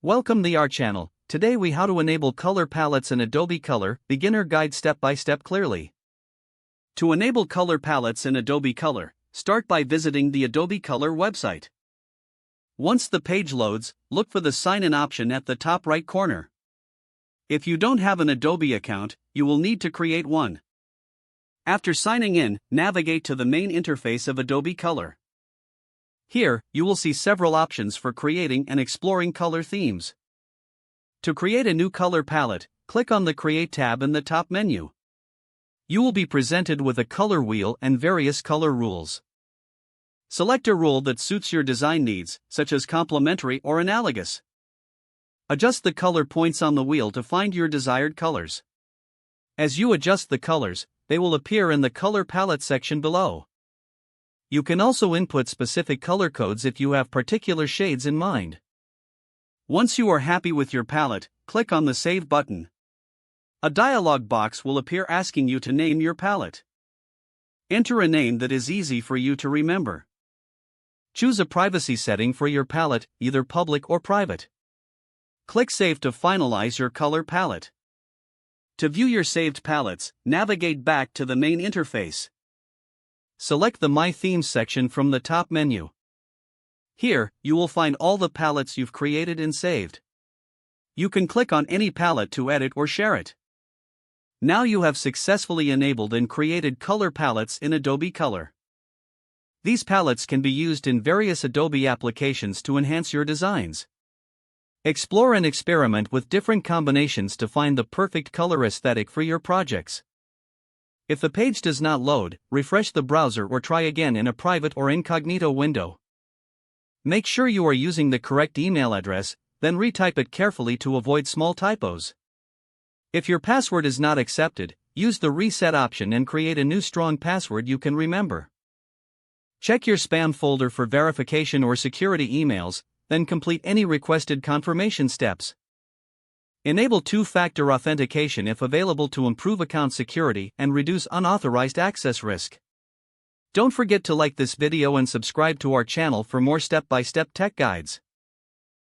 Welcome to our channel. Today we how to enable color palettes in Adobe Color, beginner guide step by step clearly. To enable color palettes in Adobe Color, start by visiting the Adobe Color website. Once the page loads, look for the sign in option at the top right corner. If you don't have an Adobe account, you will need to create one. After signing in, navigate to the main interface of Adobe Color. Here, you will see several options for creating and exploring color themes. To create a new color palette, click on the Create tab in the top menu. You will be presented with a color wheel and various color rules. Select a rule that suits your design needs, such as complementary or analogous. Adjust the color points on the wheel to find your desired colors. As you adjust the colors, they will appear in the color palette section below. You can also input specific color codes if you have particular shades in mind. Once you are happy with your palette, click on the Save button. A dialog box will appear asking you to name your palette. Enter a name that is easy for you to remember. Choose a privacy setting for your palette, either public or private. Click Save to finalize your color palette. To view your saved palettes, navigate back to the main interface. Select the My Themes section from the top menu. Here, you will find all the palettes you've created and saved. You can click on any palette to edit or share it. Now you have successfully enabled and created color palettes in Adobe Color. These palettes can be used in various Adobe applications to enhance your designs. Explore and experiment with different combinations to find the perfect color aesthetic for your projects. If the page does not load, refresh the browser or try again in a private or incognito window. Make sure you are using the correct email address, then retype it carefully to avoid small typos. If your password is not accepted, use the reset option and create a new strong password you can remember. Check your spam folder for verification or security emails, then complete any requested confirmation steps. Enable two-factor authentication if available to improve account security and reduce unauthorized access risk. Don't forget to like this video and subscribe to our channel for more step-by-step tech guides.